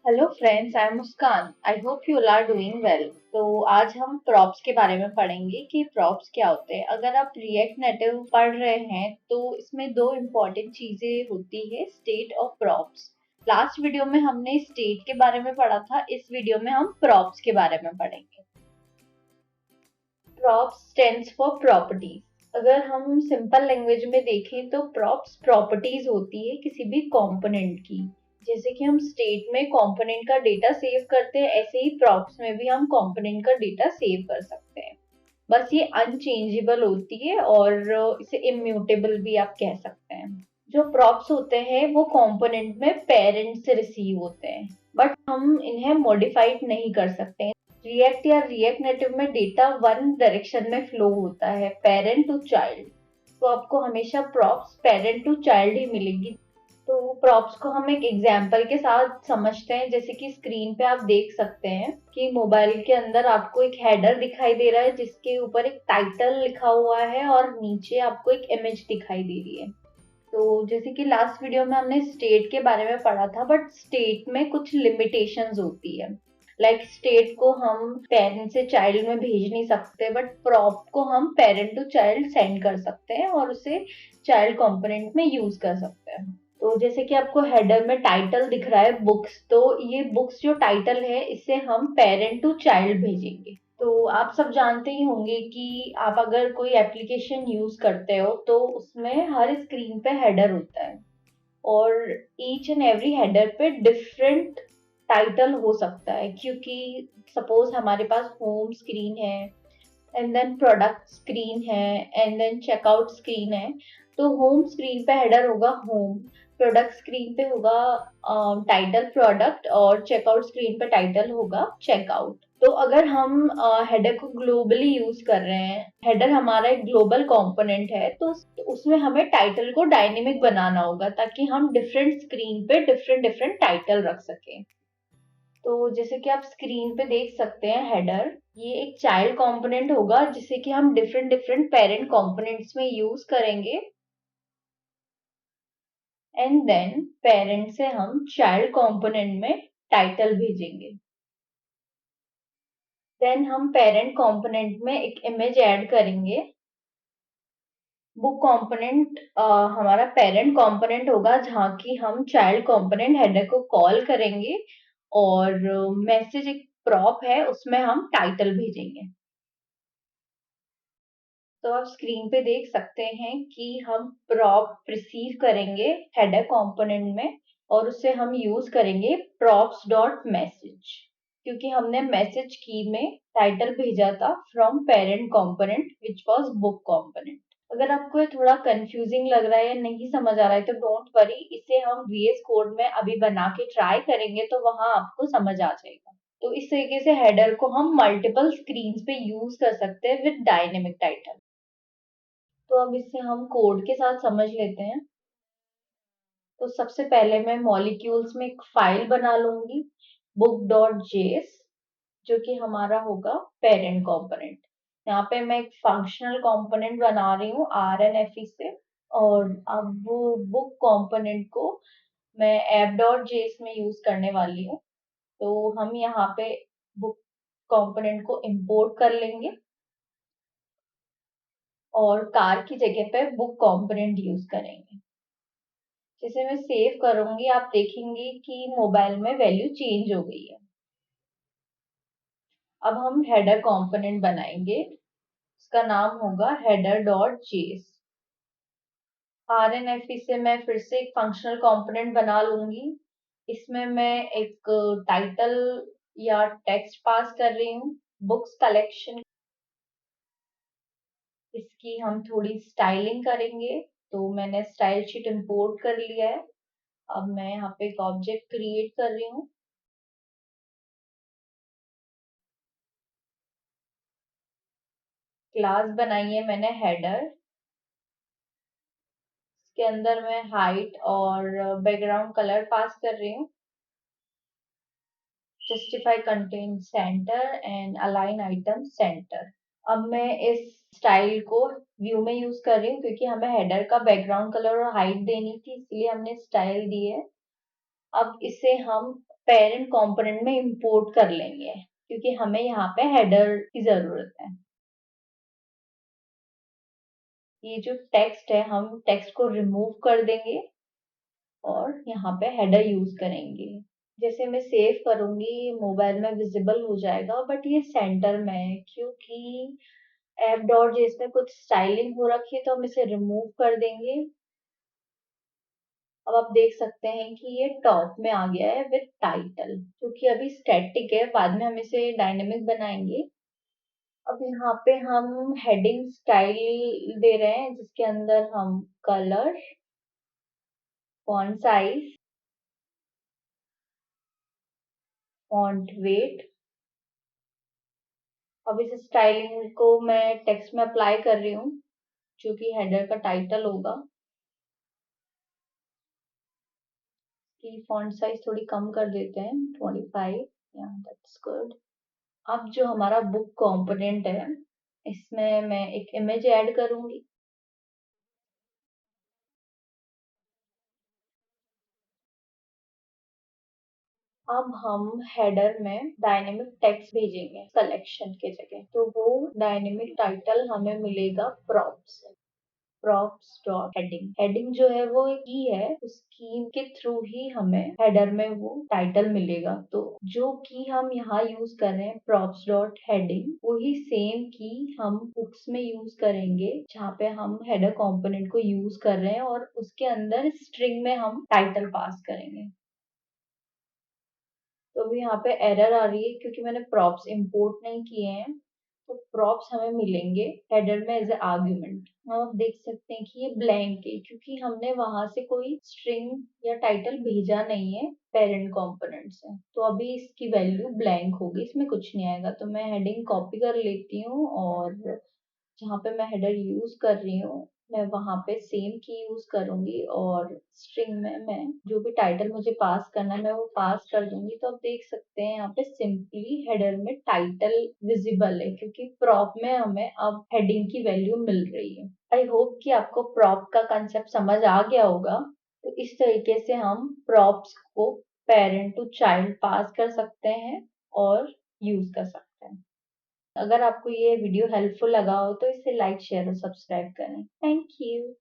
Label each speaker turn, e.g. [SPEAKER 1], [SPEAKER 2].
[SPEAKER 1] Hello friends, I am Muskan. I hope you are doing well. तो आज हम props के बारे में पढ़ेंगे कि प्रॉप्स क्या होते हैं। अगर आप रिएक्ट नेटिव पढ़ रहे हैं तो इसमें दो इम्पॉर्टेंट चीजें होती है, स्टेट और प्रॉप्स। लास्ट वीडियो में हमने स्टेट के बारे में पढ़ा था, इस वीडियो में हम प्रॉप्स के बारे में पढ़ेंगे। Props stands for properties. अगर हम सिंपल लैंग्वेज में देखें तो प्रॉप्स प्रॉपर्टीज होती है किसी भी कंपोनेंट की। जैसे कि हम स्टेट में कंपोनेंट का डेटा सेव करते हैं, ऐसे ही प्रॉप्स में भी हम कंपोनेंट का डेटा सेव कर सकते हैं। बस ये अनचेंजेबल होती है और इसे इम्यूटेबल भी आप कह सकते हैं। जो प्रॉप्स होते हैं वो कंपोनेंट में पेरेंट से रिसीव होते हैं, बट हम इन्हें मॉडिफाइड नहीं कर सकते। रिएक्ट या रिएक्ट नेटिव में डेटा वन डायरेक्शन में फ्लो होता है, पेरेंट टू चाइल्ड। तो आपको हमेशा प्रॉप्स पेरेंट टू चाइल्ड ही मिलेगी। तो प्रॉप्स को हम एक एग्जाम्पल के साथ समझते हैं। जैसे कि स्क्रीन पे आप देख सकते हैं कि मोबाइल के अंदर आपको एक हेडर दिखाई दे रहा है जिसके ऊपर एक टाइटल लिखा हुआ है और नीचे आपको एक इमेज दिखाई दे रही है। तो जैसे कि लास्ट वीडियो में हमने स्टेट के बारे में पढ़ा था, बट स्टेट में कुछ लिमिटेशंस होती है। स्टेट को हम पेरेंट से चाइल्ड में भेज नहीं सकते, बट प्रॉप को हम पेरेंट टू चाइल्ड सेंड कर सकते हैं और उसे चाइल्ड कंपोनेंट में यूज कर सकते हैं। तो जैसे कि आपको हेडर में टाइटल दिख रहा है बुक्स, तो ये बुक्स जो टाइटल है इसे हम पेरेंट टू चाइल्ड भेजेंगे। तो आप सब जानते ही होंगे कि आप अगर कोई एप्लीकेशन यूज करते हो तो उसमें हर स्क्रीन पे हेडर होता है और ईच एंड एवरी हेडर पे डिफरेंट टाइटल हो सकता है। क्योंकि सपोज हमारे पास होम स्क्रीन है, एंड देन प्रोडक्ट स्क्रीन है, एंड देन चेकआउट स्क्रीन है। तो होम स्क्रीन पे हेडर होगा होम, प्रोडक्ट स्क्रीन पे होगा टाइटल प्रोडक्ट, और चेकआउट स्क्रीन पे टाइटल होगा चेकआउट। तो अगर हम हेडर को ग्लोबली यूज कर रहे हैं, हेडर हमारा एक ग्लोबल कंपोनेंट है, तो उसमें हमें टाइटल को डायनेमिक बनाना होगा ताकि हम डिफरेंट स्क्रीन पे डिफरेंट डिफरेंट टाइटल रख सकें। तो जैसे कि आप स्क्रीन पे देख सकते हैं हेडर, ये एक चाइल्ड कंपोनेंट होगा जिसे कि हम डिफरेंट डिफरेंट पेरेंट कंपोनेंट्स में यूज करेंगे, एंड देन पेरेंट से हम चाइल्ड कंपोनेंट में टाइटल भेजेंगे। देन हम पेरेंट कंपोनेंट में एक इमेज ऐड करेंगे। बुक कंपोनेंट हमारा पेरेंट कंपोनेंट होगा जहाँ की हम चाइल्ड कंपोनेंट हेडर को कॉल करेंगे, और मैसेज एक प्रॉप है उसमें हम टाइटल भेजेंगे। तो आप स्क्रीन पे देख सकते हैं कि हम प्रॉप रिसीव करेंगे हेडर कंपोनेंट में, और उसे हम यूज करेंगे प्रॉप्स डॉट मैसेज, क्योंकि हमने मैसेज की में टाइटल भेजा था from parent component which was book component. अगर आपको ये थोड़ा कंफ्यूजिंग लग रहा है या नहीं समझ आ रहा है तो डोंट वरी, इसे हम वीएस कोड में अभी बना के ट्राई करेंगे तो वहां आपको समझ आ जाएगा। तो इस तरीके से हेडर को हम मल्टीपल स्क्रीन पे यूज कर सकते हैं विद डायनेमिक टाइटल। तो अब इसे हम कोड के साथ समझ लेते हैं। तो सबसे पहले मैं मॉलिक्यूल्स में एक फाइल बना लूंगी, बुक डॉट जेएस, जो कि हमारा होगा पेरेंट कंपोनेंट। यहाँ पे मैं एक फंक्शनल कंपोनेंट बना रही हूँ RNFE से, और अब वो बुक कंपोनेंट को मैं ऐप डॉट जेएस में यूज करने वाली हूँ। तो हम यहाँ पे बुक कंपोनेंट को इंपोर्ट कर लेंगे और कार की जगह पे बुक कंपोनेंट यूज करेंगे। जैसे मैं सेव करूंगी आप देखेंगे कि मोबाइल में वैल्यू चेंज हो गई है। अब हम हेडर कंपोनेंट बनाएंगे, इसका नाम होगा हेडर डॉट जेएस। RNFE से मैं फिर से एक फंक्शनल कंपोनेंट बना लूंगी। इसमें मैं एक टाइटल या टेक्स्ट पास कर रही हूँ, बुक्स कलेक्शन। इसकी हम थोड़ी स्टाइलिंग करेंगे, तो मैंने स्टाइल शीट इंपोर्ट कर लिया है। अब मैं यहाँ पे एक ऑब्जेक्ट क्रिएट कर रही हूँ। क्लास बनाई है मैंने हेडर, के अंदर मैं हाइट और बैकग्राउंड कलर पास कर रही हूँ। Justify content centre and align item centre. अब मैं इस स्टाइल को व्यू में यूज कर रही हूँ क्योंकि हमें हेडर का बैकग्राउंड कलर और हाइट देनी थी, इसलिए हमने स्टाइल दी है। अब इसे हम पेरेंट कंपोनेंट में इंपोर्ट कर लेंगे, क्योंकि हमें यहाँ पे हेडर की जरूरत है। ये जो टेक्स्ट है हम टेक्स्ट को रिमूव कर देंगे और यहाँ पे हेडर यूज करेंगे। जैसे मैं सेव करूंगी मोबाइल में विजिबल हो जाएगा, बट ये सेंटर में है क्योंकि ऐप डॉट जेएस में कुछ स्टाइलिंग हो रखी है, तो हम इसे रिमूव कर देंगे। अब आप देख सकते हैं कि ये टॉप में आ गया है विद टाइटल, क्योंकि अभी स्टैटिक है, बाद में हम इसे डायनेमिक बनाएंगे। अब यहाँ पे हम हेडिंग स्टाइल दे रहे हैं, जिसके अंदर हम colour, font size, font weight. अब इस स्टाइलिंग को मैं टेक्स्ट में अप्लाई कर रही हूँ, जो कि हेडर का टाइटल होगा। की फॉन्ट साइज थोड़ी कम कर देते हैं, 25। या दैट्स गुड। अब जो हमारा बुक कंपोनेंट है, इसमें मैं एक इमेज ऐड करूंगी। अब हम हेडर में डायनेमिक टेक्स्ट भेजेंगे कलेक्शन के जगह, तो वो डायनेमिक टाइटल हमें मिलेगा props. Props dot heading. Heading जो है वो एक की है, उस की के थ्रू ही हमें हेडर में वो टाइटल मिलेगा। तो जो की हम यहाँ यूज कर रहे हैं प्रॉप्स डॉट हेडिंग, वही सेम की हम बुक्स में यूज करेंगे, जहाँ पे हम हेडर कंपोनेंट को यूज कर रहे हैं और उसके अंदर स्ट्रिंग में हम टाइटल पास करेंगे। तो अभी यहाँ पे एरर आ रही है क्योंकि मैंने प्रॉप्स इंपोर्ट नहीं किए हैं। तो प्रॉप्स हमें मिलेंगे हेडर में एज ए आर्ग्यूमेंट। आप देख सकते हैं कि ये ब्लैंक है, क्योंकि हमने वहां से कोई स्ट्रिंग या टाइटल भेजा नहीं है पेरेंट कंपोनेंट से। तो अभी इसकी वैल्यू ब्लैंक होगी, इसमें कुछ नहीं आएगा। तो मैं हेडिंग कॉपी कर लेती हूँ और जहाँ पे मैं हेडर यूज कर रही हूँ, मैं वहां पे सेम की यूज करूंगी और स्ट्रिंग में मैं जो भी टाइटल मुझे पास करना है मैं वो पास कर दूंगी। तो आप देख सकते हैं यहाँ पे सिंपली हेडर में टाइटल विजिबल है, क्योंकि प्रॉप में हमें अब हेडिंग की वैल्यू मिल रही है। आई होप कि आपको प्रॉप का कंसेप्ट समझ आ गया होगा। तो इस तरीके से हम प्रॉप्स को पेरेंट टू चाइल्ड पास कर सकते हैं और यूज कर सकते हैं। अगर आपको ये वीडियो हेल्पफुल लगा हो तो इसे लाइक शेयर और सब्सक्राइब करें। Thank you.